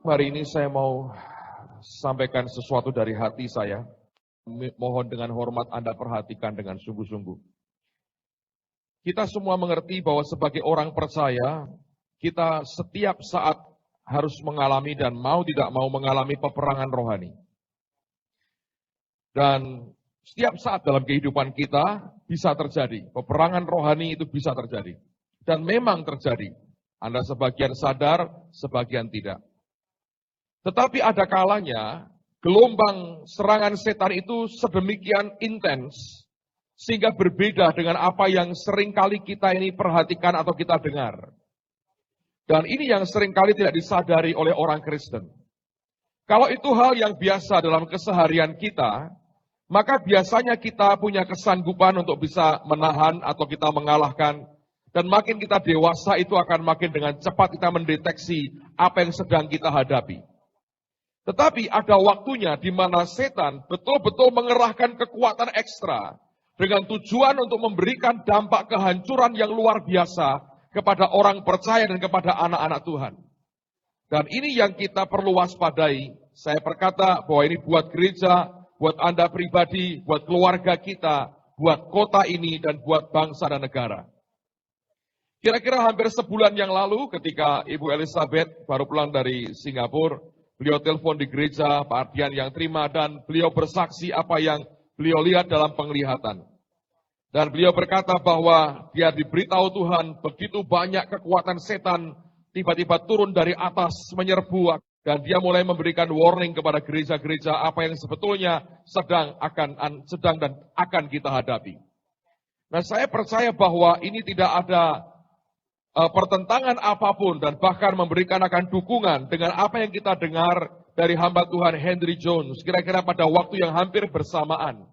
Hari ini saya mau sampaikan sesuatu dari hati saya. Mohon dengan hormat Anda perhatikan dengan sungguh-sungguh. Kita semua mengerti bahwa sebagai orang percaya, kita setiap saat harus mengalami dan mau tidak mau mengalami peperangan rohani. Dan setiap saat dalam kehidupan kita bisa terjadi. Peperangan rohani itu bisa terjadi. Dan memang terjadi. Anda sebagian sadar, sebagian tidak. Tetapi ada kalanya gelombang serangan setan itu sedemikian intens sehingga berbeda dengan apa yang seringkali kita ini perhatikan atau kita dengar. Dan ini yang seringkali tidak disadari oleh orang Kristen. Kalau itu hal yang biasa dalam keseharian kita, maka biasanya kita punya kesanggupan untuk bisa menahan atau kita mengalahkan. Dan makin kita dewasa itu akan makin dengan cepat kita mendeteksi apa yang sedang kita hadapi. Tetapi ada waktunya di mana setan betul-betul mengerahkan kekuatan ekstra dengan tujuan untuk memberikan dampak kehancuran yang luar biasa kepada orang percaya dan kepada anak-anak Tuhan. Dan ini yang kita perlu waspadai. Saya berkata bahwa ini buat gereja, buat Anda pribadi, buat keluarga kita, buat kota ini, dan buat bangsa dan negara. Kira-kira hampir sebulan yang lalu ketika Ibu Elizabeth baru pulang dari Singapura, beliau telepon di gereja, Pak Ardian yang terima, dan beliau bersaksi apa yang beliau lihat dalam penglihatan. Dan beliau berkata bahwa dia diberitahu Tuhan begitu banyak kekuatan setan tiba-tiba turun dari atas menyerbu. Dan dia mulai memberikan warning kepada gereja-gereja apa yang sebetulnya sedang dan akan kita hadapi. Nah, saya percaya bahwa ini tidak ada pertentangan apapun dan bahkan memberikan akan dukungan dengan apa yang kita dengar dari hamba Tuhan Henry Jones kira-kira pada waktu yang hampir bersamaan.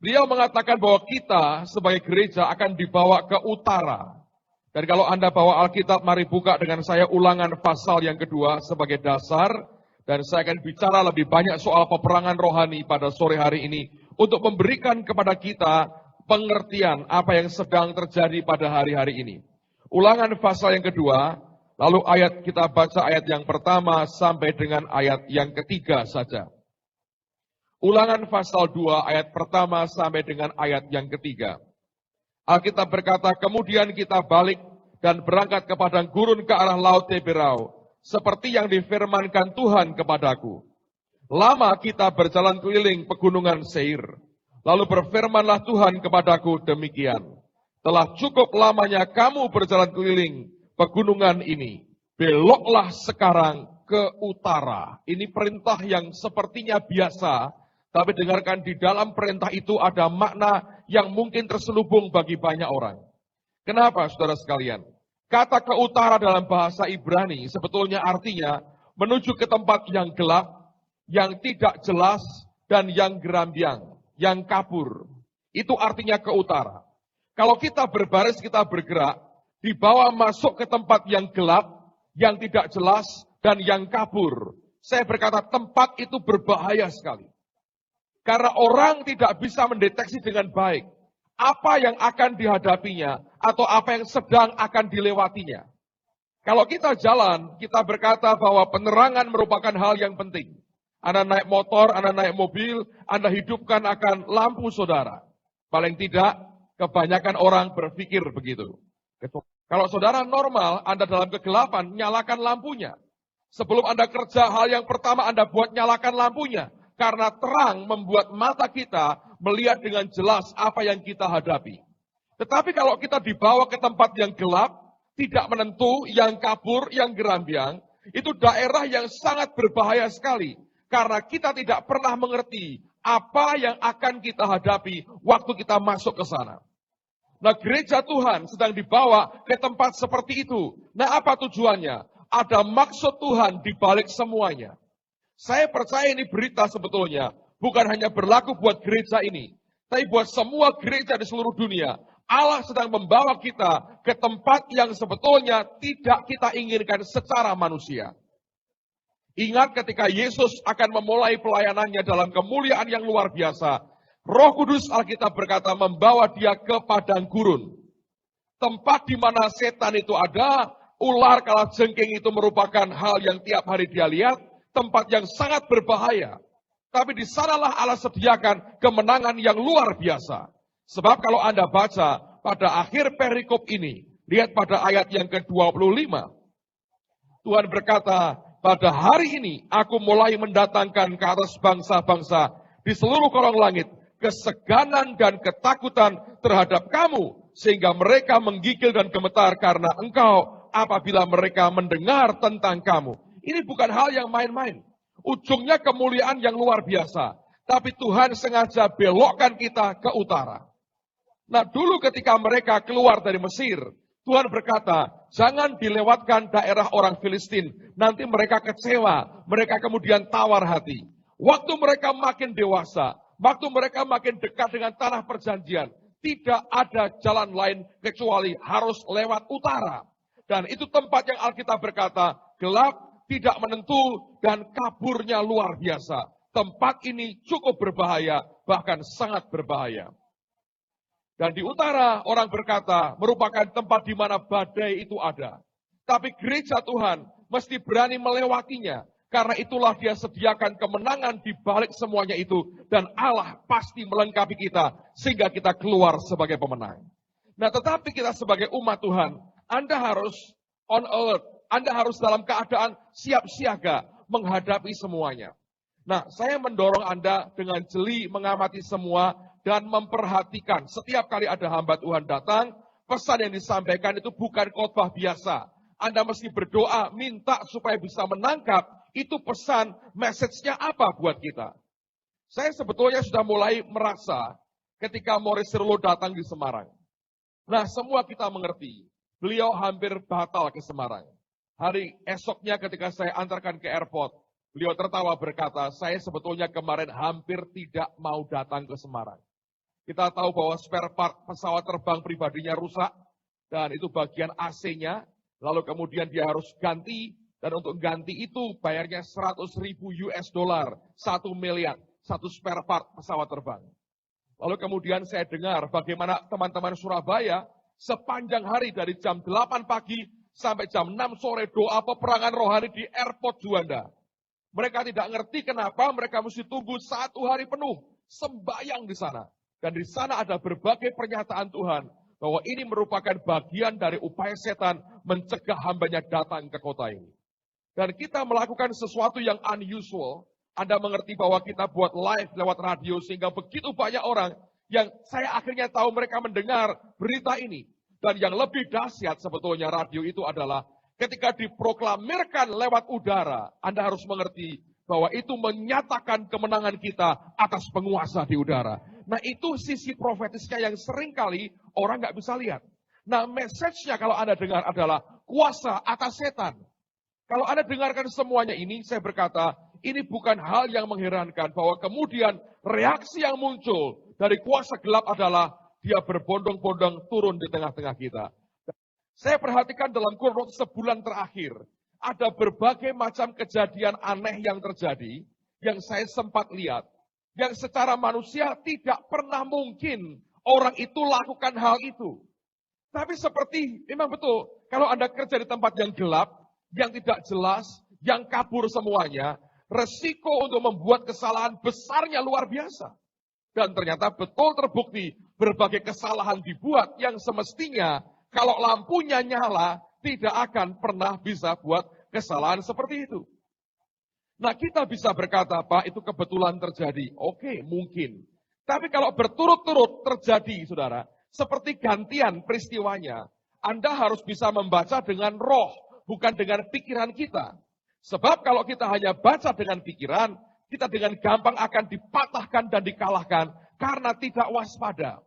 Beliau mengatakan bahwa kita sebagai gereja akan dibawa ke utara. Dan kalau Anda bawa Alkitab, mari buka dengan saya Ulangan pasal yang kedua sebagai dasar. Dan saya akan bicara lebih banyak soal peperangan rohani pada sore hari ini untuk memberikan kepada kita pengertian apa yang sedang terjadi pada hari-hari ini. Ulangan pasal yang kedua, lalu kita baca ayat yang pertama sampai dengan ayat yang ketiga saja. Ulangan pasal 2 ayat pertama sampai dengan ayat yang ketiga. Alkitab berkata, kemudian kita balik dan berangkat ke padang gurun ke arah laut Teberau, seperti yang difirmankan Tuhan kepadaku. Lama kita berjalan keliling pegunungan Seir, lalu berfirmanlah Tuhan kepadaku demikian. Telah cukup lamanya kamu berjalan keliling pegunungan ini. Beloklah sekarang ke utara. Ini perintah yang sepertinya biasa, tapi dengarkan di dalam perintah itu ada makna yang mungkin terselubung bagi banyak orang. Kenapa, saudara sekalian? Kata ke utara dalam bahasa Ibrani sebetulnya artinya menuju ke tempat yang gelap, yang tidak jelas, dan yang gerambiang, yang kabur. Itu artinya ke utara. Kalau kita berbaris, kita bergerak, dibawa masuk ke tempat yang gelap, yang tidak jelas, dan yang kabur. Saya berkata tempat itu berbahaya sekali. Karena orang tidak bisa mendeteksi dengan baik apa yang akan dihadapinya atau apa yang sedang akan dilewatinya. Kalau kita jalan, kita berkata bahwa penerangan merupakan hal yang penting. Anda naik motor, Anda naik mobil, Anda hidupkan akan lampu saudara. Paling tidak, kebanyakan orang berpikir begitu. Kalau saudara normal, Anda dalam kegelapan, nyalakan lampunya. Sebelum Anda kerja, hal yang pertama Anda buat nyalakan lampunya. Karena terang membuat mata kita melihat dengan jelas apa yang kita hadapi. Tetapi kalau kita dibawa ke tempat yang gelap, tidak menentu, yang kabur, yang gerambiang, itu daerah yang sangat berbahaya sekali. Karena kita tidak pernah mengerti apa yang akan kita hadapi waktu kita masuk ke sana. Nah, gereja Tuhan sedang dibawa ke tempat seperti itu. Nah, apa tujuannya? Ada maksud Tuhan di balik semuanya. Saya percaya ini berita sebetulnya bukan hanya berlaku buat gereja ini, tapi buat semua gereja di seluruh dunia. Allah sedang membawa kita ke tempat yang sebetulnya tidak kita inginkan secara manusia. Ingat ketika Yesus akan memulai pelayanannya dalam kemuliaan yang luar biasa, Roh Kudus Alkitab berkata membawa dia ke padang gurun. Tempat di mana setan itu ada, Ular kalajengking itu merupakan hal yang tiap hari dia lihat, tempat yang sangat berbahaya. Tapi di sanalah Allah sediakan kemenangan yang luar biasa. Sebab kalau Anda baca pada akhir perikop ini, lihat pada ayat yang ke-25. Tuhan berkata, pada hari ini aku mulai mendatangkan ke atas bangsa-bangsa di seluruh kolong langit keseganan dan ketakutan terhadap kamu, sehingga mereka menggigil dan gemetar karena engkau apabila mereka mendengar tentang kamu. Ini bukan hal yang main-main. Ujungnya kemuliaan yang luar biasa. Tapi Tuhan sengaja belokkan kita ke utara. Nah, dulu ketika mereka keluar dari Mesir, Tuhan berkata, jangan dilewatkan daerah orang Filistin. Nanti mereka kecewa, mereka kemudian tawar hati. Waktu mereka makin dewasa, waktu mereka makin dekat dengan tanah perjanjian, tidak ada jalan lain kecuali harus lewat utara. Dan itu tempat yang Alkitab berkata, gelap, tidak menentu, dan kaburnya luar biasa. Tempat ini cukup berbahaya, bahkan sangat berbahaya. Dan di utara orang berkata merupakan tempat di mana badai itu ada. Tapi gereja Tuhan mesti berani melewatinya. Karena itulah dia sediakan kemenangan di balik semuanya itu. Dan Allah pasti melengkapi kita sehingga kita keluar sebagai pemenang. Nah, tetapi kita sebagai umat Tuhan, Anda harus on alert. Anda harus dalam keadaan siap siaga menghadapi semuanya. Nah, saya mendorong Anda dengan jeli mengamati semua dan memperhatikan. Setiap kali ada hamba Tuhan datang, pesan yang disampaikan itu bukan khotbah biasa. Anda mesti berdoa, minta supaya bisa menangkap itu pesan, message-nya apa buat kita. Saya sebetulnya sudah mulai merasa ketika Maurice Cerullo datang di Semarang. Nah, semua kita mengerti, beliau hampir batal ke Semarang. Hari esoknya ketika saya antarkan ke airport, beliau tertawa berkata, saya sebetulnya kemarin hampir tidak mau datang ke Semarang. Kita tahu bahwa spare part pesawat terbang pribadinya rusak, dan itu bagian AC-nya, lalu kemudian dia harus ganti, dan untuk ganti itu bayarnya 100.000 US dollar, 1 miliar, satu spare part pesawat terbang. Lalu kemudian saya dengar bagaimana teman-teman Surabaya sepanjang hari dari jam 8 pagi sampai jam 6 sore doa peperangan rohani di airport Juanda. Mereka tidak ngerti kenapa mereka mesti tunggu 1 hari penuh sembahyang di sana. Dan di sana ada berbagai pernyataan Tuhan bahwa ini merupakan bagian dari upaya setan mencegah hambanya datang ke kota ini. Dan kita melakukan sesuatu yang unusual. Anda mengerti bahwa kita buat live lewat radio sehingga begitu banyak orang yang saya akhirnya tahu mereka mendengar berita ini. Dan yang lebih dahsyat sebetulnya radio itu adalah ketika diproklamirkan lewat udara, Anda harus mengerti bahwa itu menyatakan kemenangan kita atas penguasa di udara. Nah, itu sisi profetisnya yang seringkali orang nggak bisa lihat. Nah, message-nya kalau Anda dengar adalah kuasa atas setan. Kalau Anda dengarkan semuanya ini, saya berkata, ini bukan hal yang mengherankan bahwa kemudian reaksi yang muncul dari kuasa gelap adalah dia berbondong-bondong turun di tengah-tengah kita. Saya perhatikan dalam kurun waktu sebulan terakhir, ada berbagai macam kejadian aneh yang terjadi, yang saya sempat lihat, yang secara manusia tidak pernah mungkin orang itu lakukan hal itu. Tapi seperti, memang betul, kalau Anda kerja di tempat yang gelap, yang tidak jelas, yang kabur semuanya, resiko untuk membuat kesalahan besarnya luar biasa. Dan ternyata betul terbukti berbagai kesalahan dibuat yang semestinya kalau lampunya nyala tidak akan pernah bisa buat kesalahan seperti itu. Nah, kita bisa berkata, Pak, itu kebetulan terjadi. Oke, mungkin. Tapi kalau berturut-turut terjadi, saudara, seperti gantian peristiwanya, Anda harus bisa membaca dengan roh, bukan dengan pikiran kita. Sebab kalau kita hanya baca dengan pikiran, kita dengan gampang akan dipatahkan dan dikalahkan karena tidak waspada.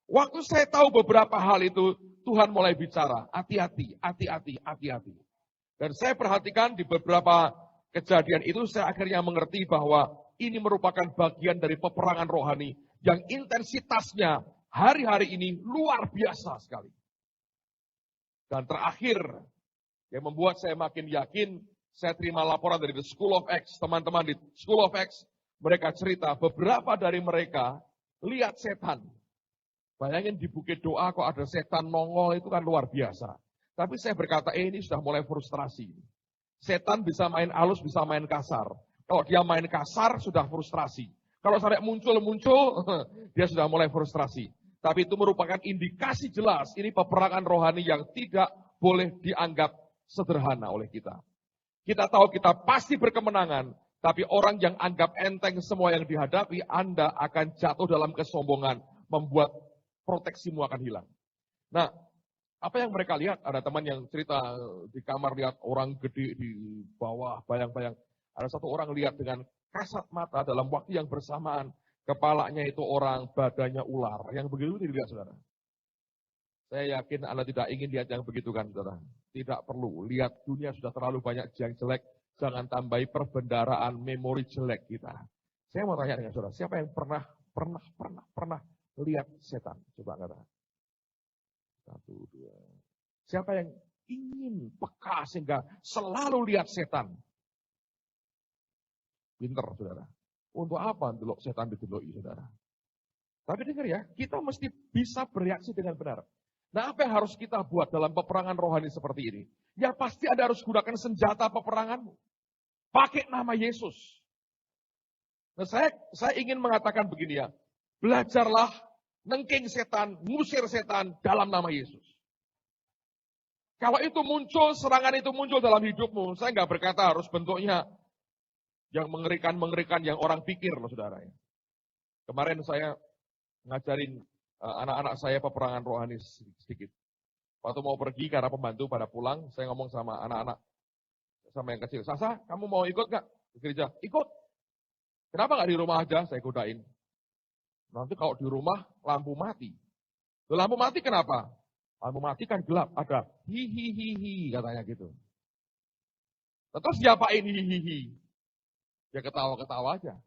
Waktu saya tahu beberapa hal itu, Tuhan mulai bicara, hati-hati, hati-hati, hati-hati. Dan saya perhatikan di beberapa kejadian itu, saya akhirnya mengerti bahwa ini merupakan bagian dari peperangan rohani yang intensitasnya hari-hari ini luar biasa sekali. Dan terakhir, yang membuat saya makin yakin, saya terima laporan dari The School of Acts, teman-teman di School of Acts, mereka cerita, beberapa dari mereka lihat setan. Bayangin di bukit doa kok ada setan nongol, itu kan luar biasa. Tapi saya berkata, ini sudah mulai frustrasi. Setan bisa main halus, bisa main kasar. Kalau dia main kasar, sudah frustrasi. Kalau sampai muncul-muncul, dia sudah mulai frustrasi. Tapi itu merupakan indikasi jelas, ini peperangan rohani yang tidak boleh dianggap sederhana oleh kita. Kita tahu kita pasti berkemenangan, tapi orang yang anggap enteng semua yang dihadapi, Anda akan jatuh dalam kesombongan, membuat proteksimu akan hilang. Nah, apa yang mereka lihat? Ada teman yang cerita di kamar lihat orang gede di bawah, bayang-bayang. Ada satu orang lihat dengan kasat mata dalam waktu yang bersamaan, kepalanya itu orang, badannya ular. Yang begitu dilihat, saudara. Saya yakin Anda tidak ingin lihat yang begitu kan, saudara. Tidak perlu. Lihat dunia sudah terlalu banyak yang jelek. Jangan tambahi perbendaraan memori jelek kita. Saya mau tanya dengan saudara, siapa yang pernah lihat setan? Coba katakan. 1, 2. Siapa yang ingin peka sehingga selalu lihat setan? Pinter, saudara. Untuk apa delok setan dideloki, saudara? Tapi dengar ya, kita mesti bisa bereaksi dengan benar. Nah, apa yang harus kita buat dalam peperangan rohani seperti ini? Ya pasti Anda harus gunakan senjata peperanganmu. Pakai nama Yesus. Nah, saya ingin mengatakan begini ya. Belajarlah nengking setan, ngusir setan dalam nama Yesus. Kalau itu muncul, serangan itu muncul dalam hidupmu, saya nggak berkata harus bentuknya yang mengerikan-mengerikan yang orang pikir loh, saudara. Kemarin saya ngajarin anak-anak saya peperangan rohani sedikit. Waktu mau pergi karena pembantu pada pulang, saya ngomong sama anak-anak, sama yang kecil, Sasa, kamu mau ikut nggak ke gereja? Ikut. Kenapa nggak di rumah aja? Saya godain. Nanti kalau di rumah lampu mati. Lampu mati kenapa? Lampu mati kan gelap, ada hihihihi katanya gitu. Terus diapain hihihi? Ya ketawa-ketawa aja.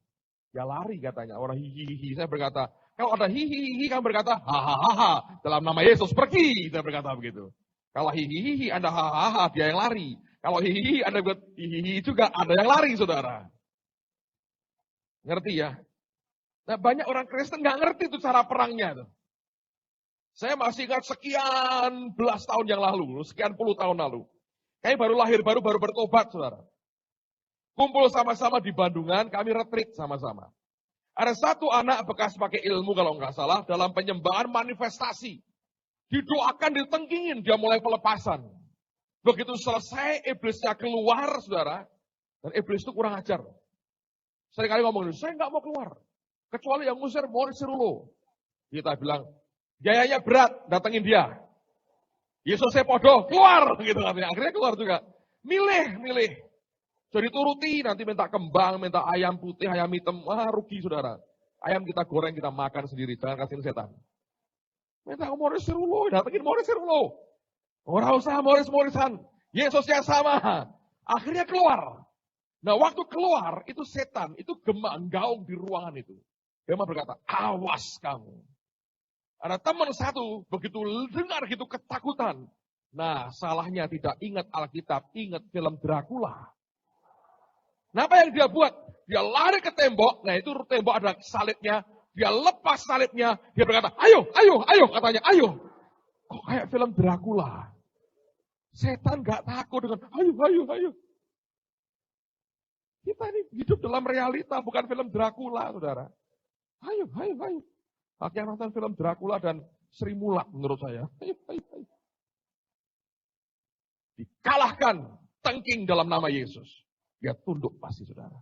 Ya lari katanya, orang hihihi. Saya berkata, kalau ada hihihi kan berkata, hahaha, dalam nama Yesus pergi. Saya berkata begitu. Kalau hihihi Anda hahaha, dia yang lari. Kalau hihihi Anda buat hihihi juga, ada yang lari, saudara. Ngerti ya? Nah, banyak orang Kristen nggak ngerti itu cara perangnya. Tuh. Saya masih ingat sekian belas tahun yang lalu, sekian puluh tahun lalu. Kayaknya baru lahir, baru bertobat, saudara. Kumpul sama-sama di Bandungan, kami retreat sama-sama. Ada satu anak bekas pakai ilmu kalau nggak salah, dalam penyembahan manifestasi. Didoakan, ditengkingin, dia mulai pelepasan. Begitu selesai, iblisnya keluar, saudara. Dan iblis itu kurang ajar. Seringkali ngomong, saya nggak mau keluar. Kecuali yang ngusir Morris Sirulo. Kita bilang, biayanya berat, datengin dia. Yesus saya podo, keluar. Gitu katanya. Akhirnya keluar juga. Milih. Jadi turuti, nanti minta kembang, minta ayam putih, ayam hitam. Wah rugi saudara. Ayam kita goreng, kita makan sendiri. Jangan kasihin setan. Minta Morris Sirulo, datengin Morris Sirulo. Orang usah Morris-Morrisan. Yesusnya sama. Akhirnya keluar. Nah waktu keluar, itu setan, itu gaung di ruangan itu. Dia berkata, awas kamu. Ada teman satu, begitu dengar gitu ketakutan. Nah, salahnya tidak ingat Alkitab, ingat film Dracula. Nah, apa yang dia buat? Dia lari ke tembok, nah itu tembok ada salibnya. Dia lepas salibnya, dia berkata, ayo, katanya, ayo. Kok kayak film Dracula? Setan gak takut dengan, ayo. Kita ini hidup dalam realita, bukan film Dracula, saudara. Ayo. Yang nonton film Dracula dan Sri Mulat menurut saya. Ayo. Dikalahkan tengking dalam nama Yesus. Dia tunduk pasti, saudara.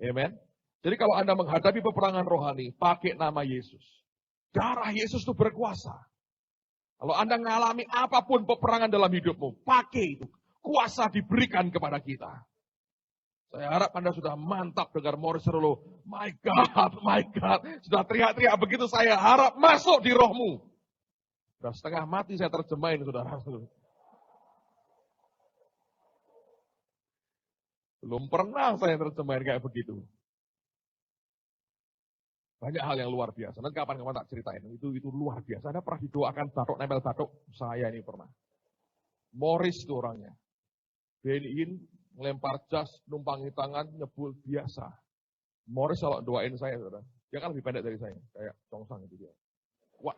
Amen. Jadi kalau Anda menghadapi peperangan rohani, pakai nama Yesus. Darah Yesus itu berkuasa. Kalau Anda mengalami apapun peperangan dalam hidupmu, pakai itu. Kuasa diberikan kepada kita. Saya harap Anda sudah mantap dengar Morris Sirulo. My God. Sudah teriak-teriak begitu saya harap masuk di rohmu. Sudah setengah mati saya terjemahin, saudara. Belum pernah saya terjemahin kayak begitu. Banyak hal yang luar biasa. Nanti kapan-kapan tak ceritain. Itu luar biasa. Anda pernah didoakan batuk, nempel batuk? Saya ini pernah. Morris itu orangnya. Beniin, ngelempar jas, numpangi tangan, nyebul biasa. Morris kalau doain saya, saudara. Dia kan lebih pendek dari saya. Kayak congsang itu dia. Wah.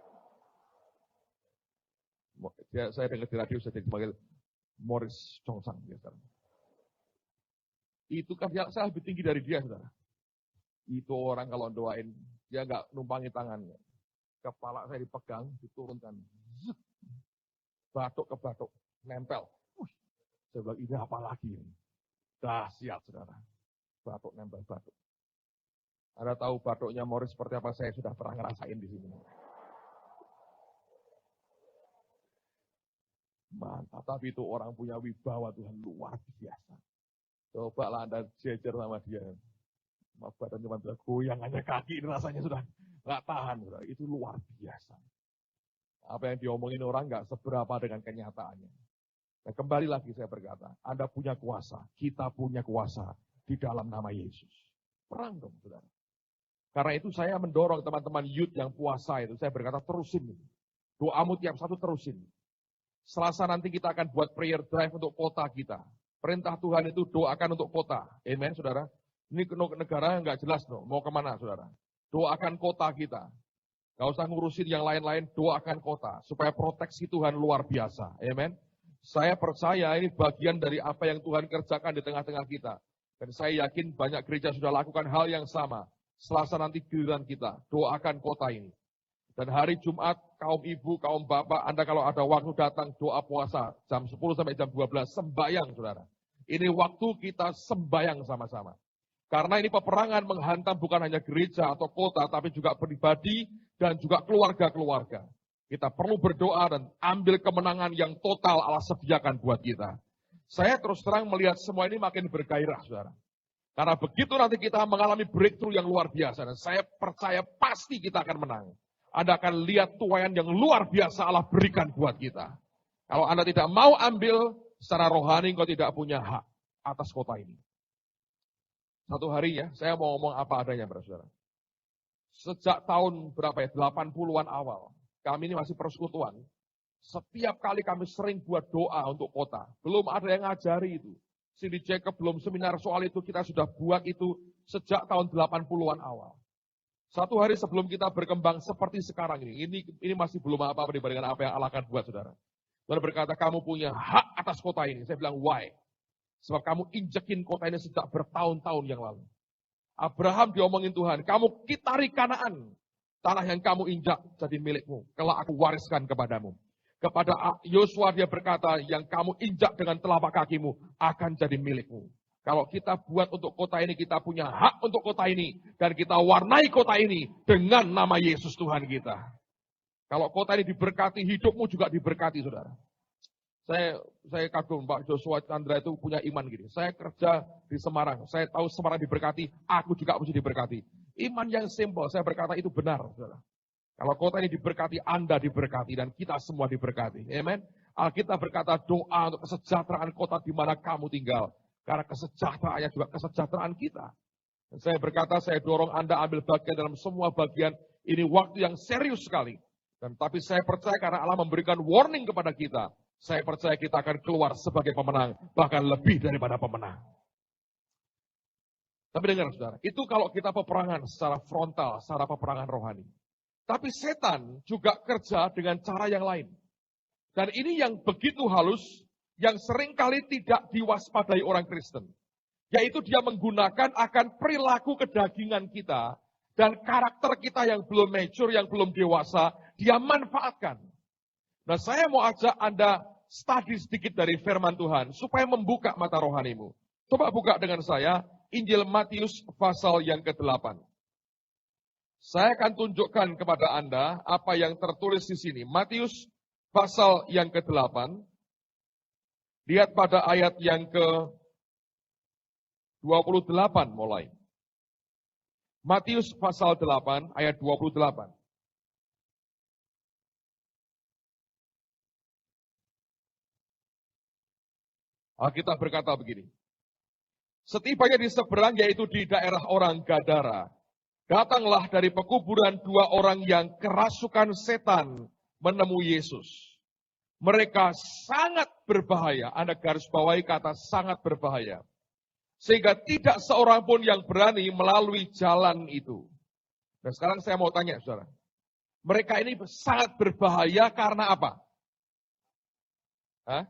Saya dengar di radio saya dipanggil Morris Chongsang. Ya, saudara. Itu kan saya lebih tinggi dari dia, saudara. Itu orang kalau doain, dia nggak numpangi tangannya. Kepala saya dipegang, diturunkan. Batuk ke batuk, nempel. Saya bilang, ini apa lagi ini? Dahsyat, saudara. Batuk nempel batuk. Anda tahu batuknya Morris seperti apa? Saya sudah pernah ngerasain di sini. Mantap, tapi itu orang punya wibawa Tuhan luar biasa. Cobalah Anda jejer sama dia. Badan cuma bisa goyang hanya kaki, ini rasanya sudah nggak tahan. Saudara. Itu luar biasa. Apa yang diomongin orang nggak seberapa dengan kenyataannya. Nah, kembali lagi saya berkata, Anda punya kuasa, kita punya kuasa di dalam nama Yesus. Perang dong, saudara. Karena itu saya mendorong teman-teman youth yang puasa itu, saya berkata terusin. Doamu tiap satu terusin. Selasa nanti kita akan buat prayer drive untuk kota kita. Perintah Tuhan itu doakan untuk kota. Amen, saudara. Ini negara nggak jelas loh, mau kemana, saudara. Doakan kota kita. Nggak usah ngurusin yang lain-lain, doakan kota. Supaya proteksi Tuhan luar biasa. Amen. Saya percaya ini bagian dari apa yang Tuhan kerjakan di tengah-tengah kita. Dan saya yakin banyak gereja sudah lakukan hal yang sama. Selasa nanti giliran kita, doakan kota ini. Dan hari Jumat, kaum ibu, kaum bapak, Anda kalau ada waktu datang doa puasa, jam 10 sampai jam 12, sembayang, saudara. Ini waktu kita sembayang sama-sama. Karena ini peperangan menghantam bukan hanya gereja atau kota, tapi juga pribadi dan juga keluarga-keluarga. Kita perlu berdoa dan ambil kemenangan yang total Allah sediakan buat kita. Saya terus terang melihat semua ini makin bergairah, saudara. Karena begitu nanti kita mengalami breakthrough yang luar biasa, dan saya percaya pasti kita akan menang. Anda akan lihat tuaian yang luar biasa Allah berikan buat kita. Kalau Anda tidak mau ambil, secara rohani engkau tidak punya hak atas kota ini. Satu hari ya, saya mau ngomong apa adanya, saudara. Sejak tahun berapa ya, 80-an awal, kami ini masih persekutuan. Setiap kali kami sering buat doa untuk kota. Belum ada yang ngajari itu. Cindy Jacob belum seminar soal itu, kita sudah buat itu sejak tahun 80-an awal. Satu hari sebelum kita berkembang seperti sekarang ini masih belum apa-apa dibandingkan apa yang Allah akan buat, saudara. Tuhan berkata, kamu punya hak atas kota ini. Saya bilang, why? Sebab kamu injekin kota ini sejak bertahun-tahun yang lalu. Abraham diomongin Tuhan, kamu kitari Kanaan. Tanah yang kamu injak jadi milikmu. Kelak aku wariskan kepadamu. Kepada Yosua dia berkata, yang kamu injak dengan telapak kakimu akan jadi milikmu. Kalau kita buat untuk kota ini, kita punya hak untuk kota ini. Dan kita warnai kota ini dengan nama Yesus Tuhan kita. Kalau kota ini diberkati, hidupmu juga diberkati, saudara. Saya kagum Pak Joshua Chandra itu punya iman gini. Saya kerja di Semarang, saya tahu Semarang diberkati, aku juga mesti diberkati. Iman yang simpel, saya berkata itu benar, saudara. Kalau kota ini diberkati, Anda diberkati, dan kita semua diberkati. Amen. Alkitab berkata doa untuk kesejahteraan kota di mana kamu tinggal. Karena kesejahteraannya juga kesejahteraan kita. Dan saya berkata, saya dorong Anda ambil bagian dalam semua bagian. Ini waktu yang serius sekali. Dan tapi saya percaya karena Allah memberikan warning kepada kita. Saya percaya kita akan keluar sebagai pemenang. Bahkan lebih daripada pemenang. Tapi dengar saudara, itu kalau kita peperangan secara frontal, secara peperangan rohani. Tapi setan juga kerja dengan cara yang lain. Dan ini yang begitu halus, yang seringkali tidak diwaspadai orang Kristen. Yaitu dia menggunakan akan perilaku kedagingan kita, dan karakter kita yang belum mature, yang belum dewasa, dia manfaatkan. Nah saya mau ajak Anda study sedikit dari firman Tuhan, supaya membuka mata rohanimu. Coba buka dengan saya, Injil Matius pasal yang ke-8. Saya akan tunjukkan kepada Anda apa yang tertulis di sini. Matius pasal yang ke-8. Lihat pada ayat yang ke-28 mulai. Matius pasal 8 ayat 28. Alkitab berkata begini. Setibanya di seberang, yaitu di daerah orang Gadara, datanglah dari pekuburan dua orang yang kerasukan setan menemui Yesus. Mereka sangat berbahaya. Anda garis bawahi kata sangat berbahaya. Sehingga tidak seorang pun yang berani melalui jalan itu. Nah sekarang saya mau tanya saudara. Mereka ini sangat berbahaya karena apa? Hah?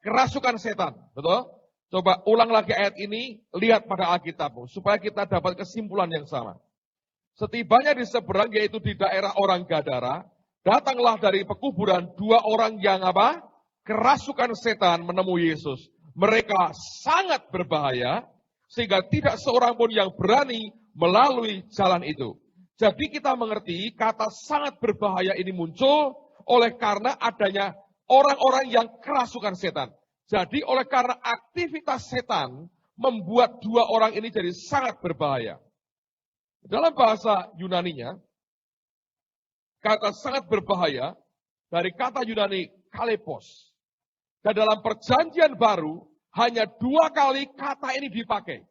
Kerasukan setan, betul? Coba ulang lagi ayat ini, lihat pada Alkitabmu, supaya kita dapat kesimpulan yang sama. Setibanya di seberang, yaitu di daerah orang Gadara, datanglah dari pekuburan 2 orang yang apa? Kerasukan setan menemui Yesus. Mereka sangat berbahaya, sehingga tidak seorang pun yang berani melalui jalan itu. Jadi kita mengerti kata sangat berbahaya ini muncul oleh karena adanya orang-orang yang kerasukan setan. Jadi oleh karena aktivitas setan membuat 2 orang ini jadi sangat berbahaya. Dalam bahasa Yunaninya, kata sangat berbahaya dari kata Yunani kalepos. Dan dalam perjanjian baru, hanya 2 kali kata ini dipakai.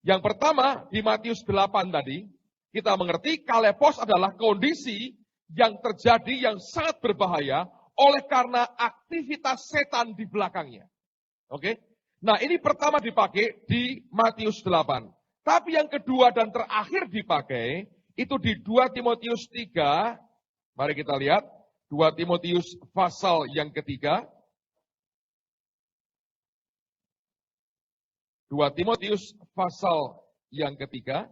Yang pertama, di Matius 8 tadi, kita mengerti kalepos adalah kondisi yang terjadi yang sangat berbahaya oleh karena aktivitas setan di belakangnya. Oke? Nah, ini pertama dipakai di Matius 8. Tapi yang kedua dan terakhir dipakai, itu di 2 Timotius 3. Mari kita lihat, 2 Timotius pasal yang ketiga. 2 Timotius pasal yang ketiga.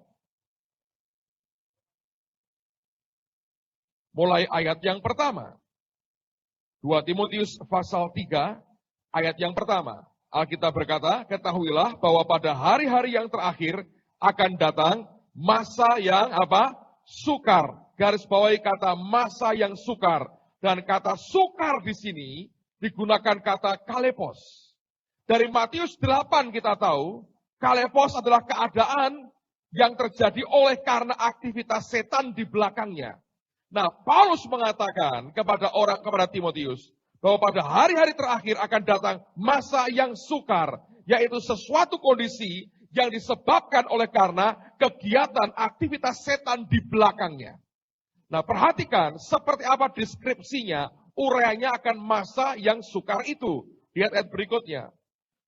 Mulai ayat yang pertama. 2 Timotius pasal 3, ayat yang pertama. Alkitab berkata, ketahuilah bahwa pada hari-hari yang terakhir akan datang masa yang apa? Sukar. Garis bawahi kata masa yang sukar. Dan kata sukar di sini digunakan kata kalepos. Dari Matius 8 kita tahu, kalepos adalah keadaan yang terjadi oleh karena aktivitas setan di belakangnya. Nah, Paulus mengatakan kepada Timotius, bahwa pada hari-hari terakhir akan datang masa yang sukar, yaitu sesuatu kondisi yang disebabkan oleh karena kegiatan aktivitas setan di belakangnya. Nah, perhatikan seperti apa deskripsinya, uraiannya akan masa yang sukar itu. Lihat ayat berikutnya.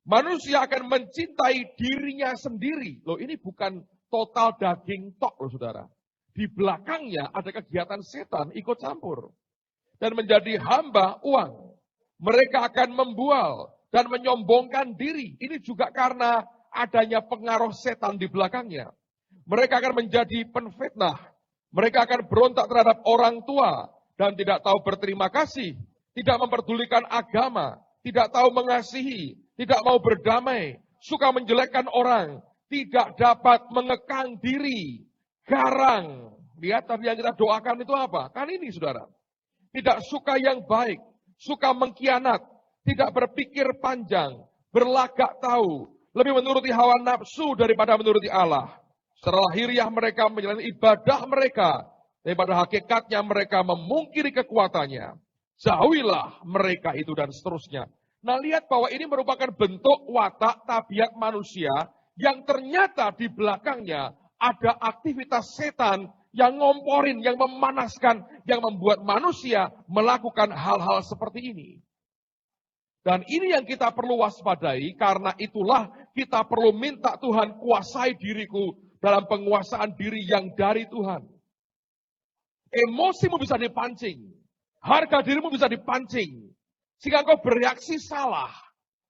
Manusia akan mencintai dirinya sendiri. Loh, ini bukan total daging tok loh saudara. Di belakangnya ada kegiatan setan ikut campur. Dan menjadi hamba uang. Mereka akan membual dan menyombongkan diri. Ini juga karena adanya pengaruh setan di belakangnya. Mereka akan menjadi penfitnah. Mereka akan berontak terhadap orang tua dan tidak tahu berterima kasih. Tidak memperdulikan agama. Tidak tahu mengasihi. Tidak mau berdamai. Suka menjelekkan orang. Tidak dapat mengekang diri. Garang. Lihat tadi yang kita doakan itu apa? Kan ini saudara. Tidak suka yang baik, suka mengkhianat, tidak berpikir panjang, berlagak tahu, lebih menuruti hawa nafsu daripada menuruti Allah. Secara lahiriah mereka menjalani ibadah mereka, daripada hakikatnya mereka memungkiri kekuatannya. Jauhilah mereka itu dan seterusnya. Nah, lihat bahwa ini merupakan bentuk watak tabiat manusia yang ternyata di belakangnya ada aktivitas setan yang ngomporin, yang memanaskan, yang membuat manusia melakukan hal-hal seperti ini. Dan ini yang kita perlu waspadai, karena itulah kita perlu minta Tuhan kuasai diriku dalam penguasaan diri yang dari Tuhan. Emosimu bisa dipancing, harga dirimu bisa dipancing, sehingga engkau bereaksi salah.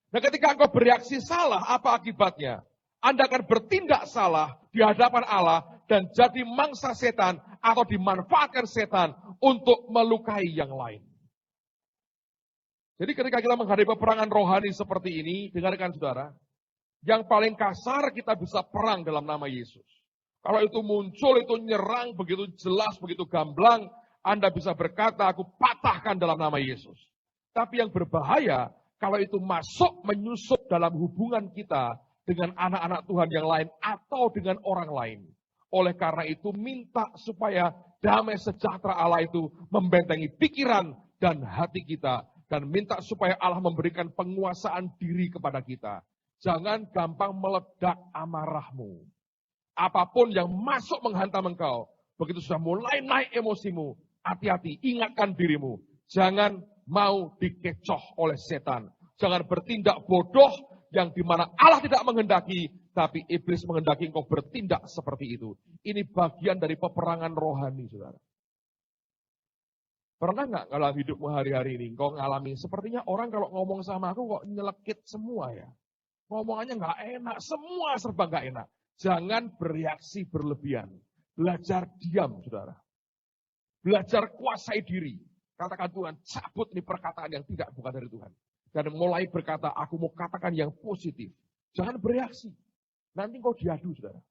Dan ketika engkau bereaksi salah, apa akibatnya? Anda akan bertindak salah di hadapan Allah dan jadi mangsa setan atau dimanfaatkan setan untuk melukai yang lain. Jadi ketika kita menghadapi peperangan rohani seperti ini, dengarkan saudara, yang paling kasar kita bisa perang dalam nama Yesus. Kalau itu muncul, itu nyerang begitu jelas, begitu gamblang, Anda bisa berkata, aku patahkan dalam nama Yesus. Tapi yang berbahaya, kalau itu masuk menyusup dalam hubungan kita dengan anak-anak Tuhan yang lain atau dengan orang lain. Oleh karena itu minta supaya damai sejahtera Allah itu membentengi pikiran dan hati kita. Dan minta supaya Allah memberikan penguasaan diri kepada kita. Jangan gampang meledak amarahmu. Apapun yang masuk menghantam engkau, begitu sudah mulai naik emosimu, hati-hati, ingatkan dirimu. Jangan mau dikecoh oleh setan. Jangan bertindak bodoh yang dimana Allah tidak menghendaki, tapi iblis menghendaki engkau bertindak seperti itu. Ini bagian dari peperangan rohani, saudara. Pernah nggak dalam hidupmu hari-hari ini, engkau ngalami, sepertinya orang kalau ngomong sama aku kok nyelekit semua ya. Ngomongannya nggak enak, semua serba nggak enak. Jangan bereaksi berlebihan. Belajar diam, saudara. Belajar kuasai diri. Katakan Tuhan, cabut ini perkataan yang tidak bukan dari Tuhan. Dan mulai berkata, aku mau katakan yang positif. Jangan bereaksi. Nanti kau diadu, saudara.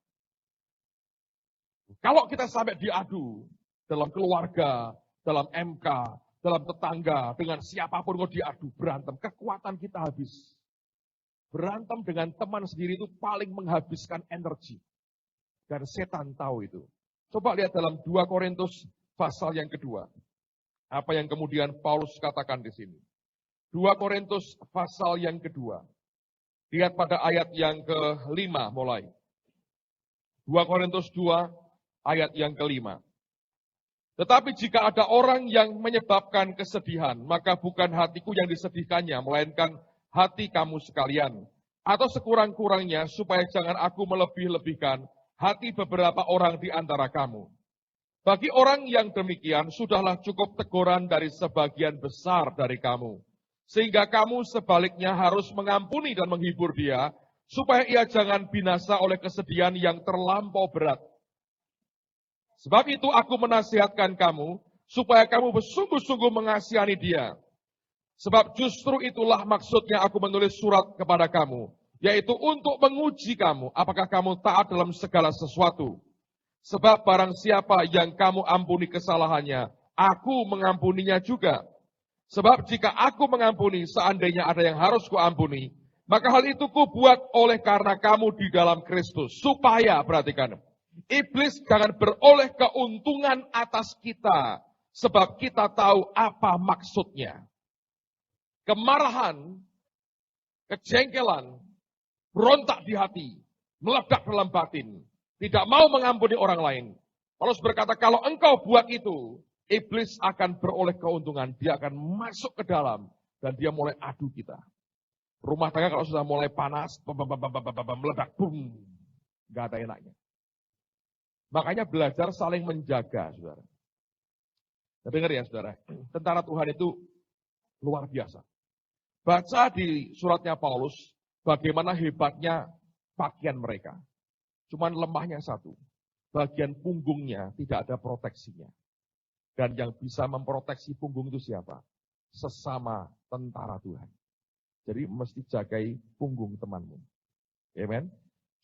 Kalau kita sampai diadu, dalam keluarga, dalam MK, dalam tetangga, dengan siapapun kau diadu, berantem. Kekuatan kita habis. Berantem dengan teman sendiri itu paling menghabiskan energi. Dan setan tahu itu. Coba lihat dalam 2 Korintus pasal yang kedua. Apa yang kemudian Paulus katakan di sini. 2 Korintus pasal yang kedua. Lihat pada ayat yang ke-5 mulai. 2 Korintus 2 ayat yang ke-5. Tetapi jika ada orang yang menyebabkan kesedihan, maka bukan hatiku yang disedihkannya, melainkan hati kamu sekalian. Atau sekurang-kurangnya supaya jangan aku melebih-lebihkan hati beberapa orang di antara kamu. Bagi orang yang demikian, sudahlah cukup teguran dari sebagian besar dari kamu. Sehingga kamu sebaliknya harus mengampuni dan menghibur dia, supaya ia jangan binasa oleh kesedihan yang terlampau berat. Sebab itu aku menasihatkan kamu, supaya kamu bersungguh-sungguh mengasihani dia. Sebab justru itulah maksudnya aku menulis surat kepada kamu, yaitu untuk menguji kamu, apakah kamu taat dalam segala sesuatu. Sebab barang siapa yang kamu ampuni kesalahannya, aku mengampuninya juga. Sebab jika aku mengampuni, seandainya ada yang harus kuampuni, maka hal itu kubuat oleh karena kamu di dalam Kristus. Supaya, perhatikan, iblis jangan beroleh keuntungan atas kita, sebab kita tahu apa maksudnya. Kemarahan, kejengkelan, berontak di hati, meledak dalam batin, tidak mau mengampuni orang lain. Paulus berkata, kalau engkau buat itu, iblis akan beroleh keuntungan. Dia akan masuk ke dalam, dan dia mulai adu kita. Rumah tangga kalau sudah mulai panas, meledak, boom, nggak ada enaknya. Makanya belajar saling menjaga, saudara. Nah, dengar ya, saudara. Tentara Tuhan itu luar biasa. Baca di suratnya Paulus, bagaimana hebatnya pakaian mereka. Cuman lemahnya satu, bagian punggungnya tidak ada proteksinya. Dan yang bisa memproteksi punggung itu siapa? Sesama tentara Tuhan. Jadi mesti jagai punggung temanmu. Amen.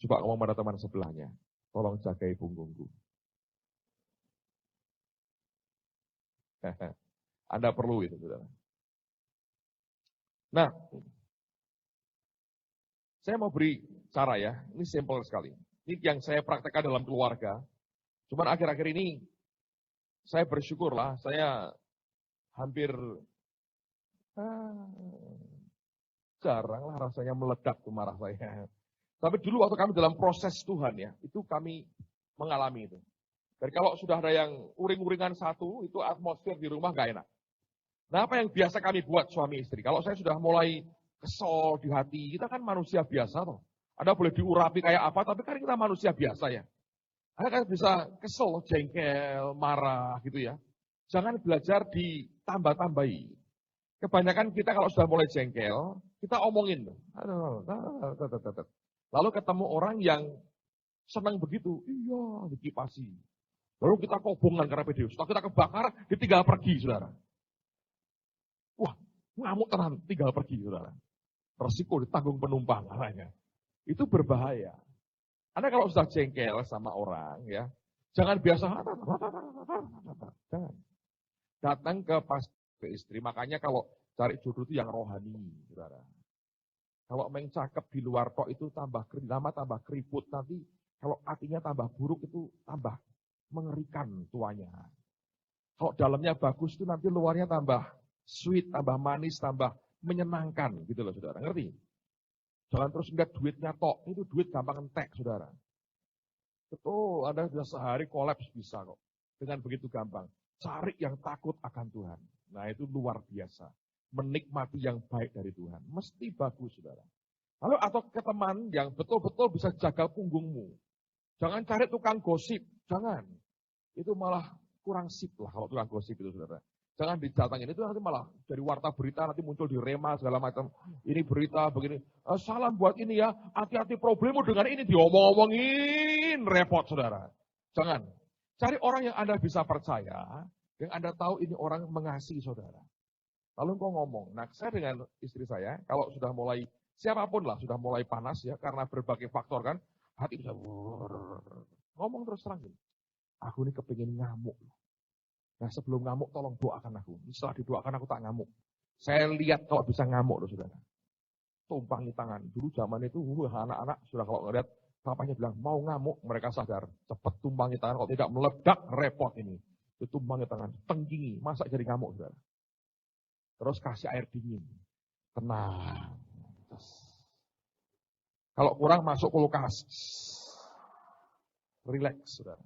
Coba ngomong pada teman sebelahnya, tolong jagai punggungku. Anda perlu itu, saudara. Nah, saya mau beri cara ya, ini simple sekali. Ini yang saya praktekkan dalam keluarga. Cuman akhir-akhir ini, saya bersyukurlah, saya hampir jarang lah rasanya meledak tuh marah saya. Tapi dulu waktu kami dalam proses Tuhan ya, itu kami mengalami itu. Dan kalau sudah ada yang uring-uringan satu, itu atmosfer di rumah gak enak. Nah apa yang biasa kami buat suami istri? Kalau saya sudah mulai kesel di hati, kita kan manusia biasa toh. Anda boleh diurapi kayak apa, tapi kan kita manusia biasa ya. Anda kan bisa kesel, jengkel, marah gitu ya. Jangan belajar ditambah-tambahi. Kebanyakan kita kalau sudah mulai jengkel, kita omongin. Lalu ketemu orang yang senang begitu, iya dikipasi. Lalu kita kobongan karena video. Setelah kita kebakar, ditinggal pergi, saudara. Wah, ngamuk tenan, tinggal pergi, saudara. Resiko ditanggung penumpang, katanya. Itu berbahaya. Anda kalau sudah jengkel sama orang, ya, jangan biasa, jangan. Datang ke istri, makanya kalau cari jodoh itu yang rohani, saudara. Kalau main cakep di luar tok itu tambah lama tambah keriput, nanti kalau hatinya tambah buruk itu tambah mengerikan tuanya. Kalau dalamnya bagus itu nanti luarnya tambah sweet, tambah manis, tambah menyenangkan gitu loh, saudara. Ngerti? Jangan terus lihat duitnya tok, itu duit gampang entek, saudara. Betul, Anda sudah sehari kolaps bisa kok. Dengan begitu gampang. Cari yang takut akan Tuhan. Nah itu luar biasa. Menikmati yang baik dari Tuhan. Mesti bagus, saudara. Lalu atau ke teman yang betul-betul bisa jaga punggungmu. Jangan cari tukang gosip, jangan. Itu malah kurang sip lah kalau tukang gosip itu, saudara. Jangan didatangin, itu nanti malah dari warta berita nanti muncul di Rema segala macam. Ini berita begini, salam buat ini ya, hati-hati problemmu dengan ini diomong-omongin, repot saudara. Jangan, cari orang yang Anda bisa percaya, yang Anda tahu ini orang mengasihi saudara. Lalu kau ngomong, nah saya dengan istri saya, kalau sudah mulai, siapapun lah, sudah mulai panas ya, karena berbagai faktor kan, hati bisa ngomong terus terang gini, aku ini kepingin ngamuk. Nah sebelum ngamuk tolong doakan aku. Setelah didoakan aku tak ngamuk. Saya lihat kalau bisa ngamuk loh saudara. Tumpangi tangan. Dulu zaman itu anak-anak sudah kalau ngeliat papanya bilang mau ngamuk mereka sadar. Cepat tumpangi tangan kalau tidak meledak repot ini. Itu tumpangi tangan. Tenggingi. Masa jadi ngamuk saudara. Terus kasih air dingin. Tenang. Kalau kurang masuk kulkas. Relax saudara.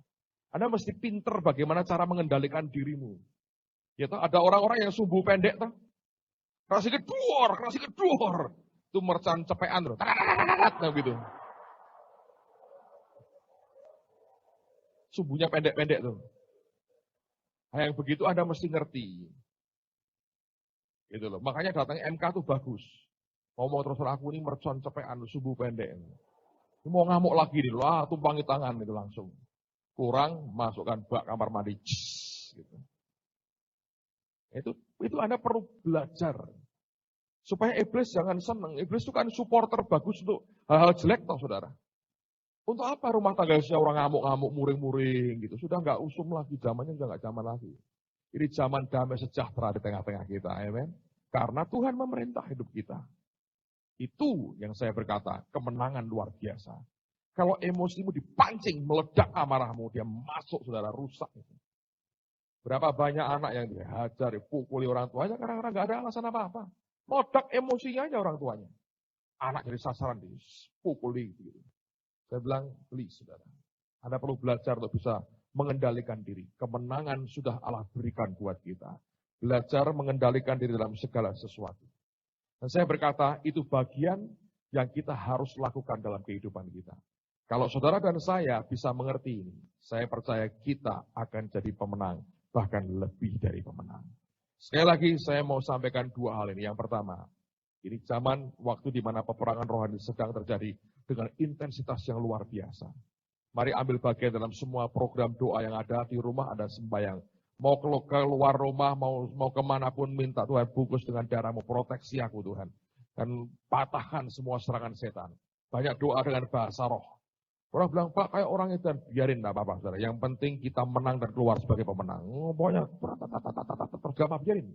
Anda mesti pinter bagaimana cara mengendalikan dirimu. Ya, ada orang-orang yang sumbu pendek, toh. Kerasi kedor. Itu mercan cepean, nah gitu. Sumbunya pendek-pendek tuh. Nah, yang begitu Anda mesti ngerti. Gitu loh. Makanya datangnya MK tuh bagus. Ngomong terus aku ini mercon cepean, sumbu pendek. Ini mau ngamuk lagi nih, tumpangi tangan itu langsung. Kurang, masukkan bak kamar mandi. Gitu. Itu Anda perlu belajar. Supaya iblis jangan senang. Iblis itu kan supporter bagus untuk hal-hal jelek toh saudara. Untuk apa rumah tangga orang ngamuk-ngamuk, muring-muring gitu. Sudah nggak usum lagi, zamannya udah nggak zaman lagi. Ini zaman damai sejahtera di tengah-tengah kita. Amen. Karena Tuhan memerintah hidup kita. Itu yang saya berkata, kemenangan luar biasa. Kalau emosimu dipancing, meledak amarahmu, dia masuk saudara, rusak. Berapa banyak anak yang dihajar, dipukuli orang tuanya, karena nggak ada alasan apa-apa. Meledak emosinya aja orang tuanya. Anak jadi sasaran, dipukuli. Gitu. Saya bilang, please saudara, Anda perlu belajar untuk bisa mengendalikan diri. Kemenangan sudah Allah berikan buat kita. Belajar mengendalikan diri dalam segala sesuatu. Dan saya berkata, itu bagian yang kita harus lakukan dalam kehidupan kita. Kalau saudara dan saya bisa mengerti ini, saya percaya kita akan jadi pemenang, bahkan lebih dari pemenang. Sekali lagi saya mau sampaikan dua hal ini. Yang pertama, ini zaman waktu di mana peperangan rohani sedang terjadi dengan intensitas yang luar biasa. Mari ambil bagian dalam semua program doa yang ada di rumah, ada sembahyang. Mau keluar rumah, mau kemanapun minta Tuhan bungkus dengan darah-Mu, proteksi aku Tuhan. Dan patahkan semua serangan setan. Banyak doa dengan bahasa roh. Orang bilang, Pak, kayak orang itu, biarin, enggak apa-apa, saudara. Yang penting kita menang dan keluar sebagai pemenang. Pokoknya, terjamah, biarin.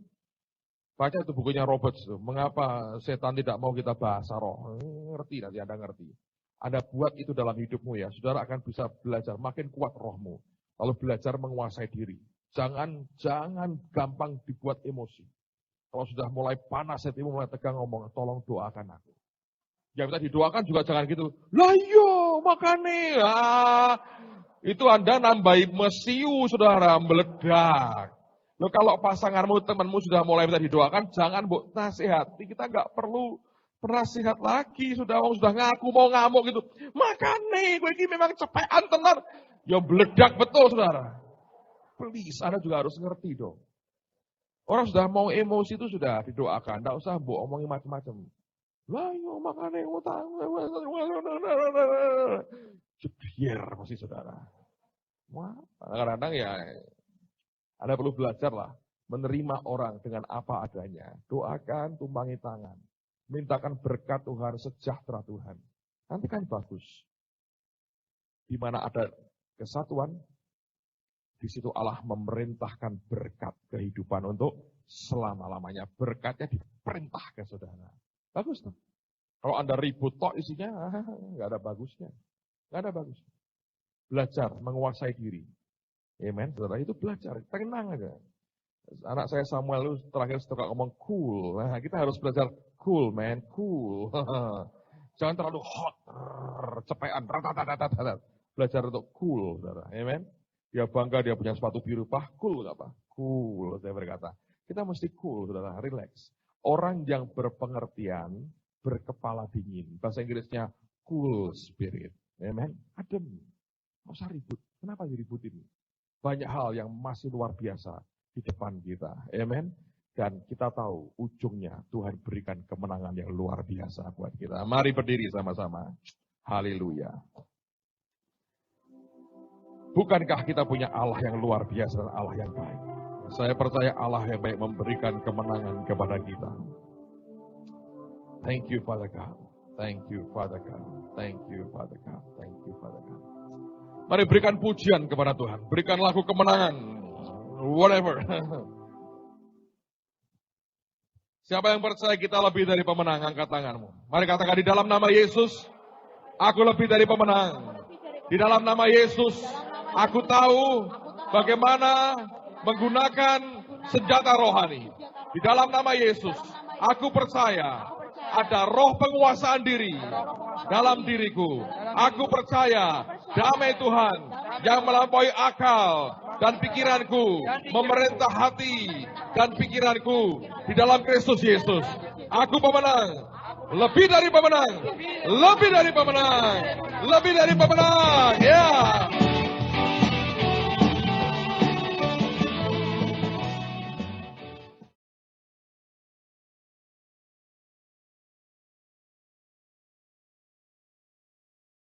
Baca itu bukunya Roberts, mengapa setan tidak mau kita bahasa roh. Ngerti, nanti Anda ngerti. Anda buat itu dalam hidupmu ya, saudara akan bisa belajar, makin kuat rohmu. Lalu belajar menguasai diri. Jangan gampang dibuat emosi. Kalau sudah mulai panas, hatimu mulai tegang, ngomong, tolong doakan aku. Yang minta didoakan juga jangan gitu. Lah iya, makane. Itu Anda nambahi mesiu, saudara, meledak. Loh kalau pasanganmu, temanmu sudah mulai minta didoakan, jangan nasihati. Kita nggak perlu penasihat lagi. Sudah ngaku mau ngamuk gitu. Makane, gue ini memang cepetan tenar. Ya meledak betul, saudara. Please, Anda juga harus ngerti dong. Orang sudah mau emosi itu sudah didoakan. Nggak usah omongin macam-macam. Lah yo makane utang. Jebier masih saudara. Wah, kadang-kadang ya Anda perlu belajar lah menerima orang dengan apa adanya. Doakan, tumpangi tangan. Mintakan berkat Tuhan, sejahtera Tuhan. Nanti kan bagus. Di mana ada kesatuan, di situ Allah memerintahkan berkat kehidupan untuk selama-lamanya. Berkatnya diperintahkan saudara. Bagus tuh. Kalau Anda ribut tok isinya, nggak ada bagusnya. Nggak ada bagusnya. Belajar menguasai diri. Amen, saudara, itu belajar. Tenang aja. Anak saya Samuel itu terakhir suka ngomong cool. Nah, kita harus belajar cool, man, cool. Jangan terlalu hot, cepean, ratatatatatatat. Belajar untuk cool, saudara. Amen. Dia bangga dia punya sepatu biru, cool nggak Pak? Cool, saya berkata. Kita mesti cool, saudara, relax. Orang yang berpengertian, berkepala dingin. Bahasa Inggrisnya cool spirit. Amen. Adem. Nggak usah ribut. Kenapa diributin? Banyak hal yang masih luar biasa. di depan kita. Amen. Dan kita tahu ujungnya Tuhan berikan kemenangan yang luar biasa buat kita. Mari berdiri sama-sama. Haleluya. Bukankah kita punya Allah yang luar biasa dan Allah yang baik? Saya percaya Allah yang baik memberikan kemenangan kepada kita. Thank you, Father God. Thank you, Father God. Thank you, Father God. Thank you, Father God. Mari berikan pujian kepada Tuhan. Berikan lagu kemenangan. Whatever. Siapa yang percaya kita lebih dari pemenang? Angkat tanganmu. Mari katakan di dalam nama Yesus, aku lebih dari pemenang. Di dalam nama Yesus, aku tahu bagaimana menggunakan senjata rohani. Di dalam nama Yesus, aku percaya ada roh penguasaan diri dalam diriku. Aku percaya damai Tuhan yang melampaui akal dan pikiranku, memerintah hati dan pikiranku di dalam Kristus Yesus. Aku pemenang, lebih dari pemenang, lebih dari pemenang, lebih dari pemenang. Ya.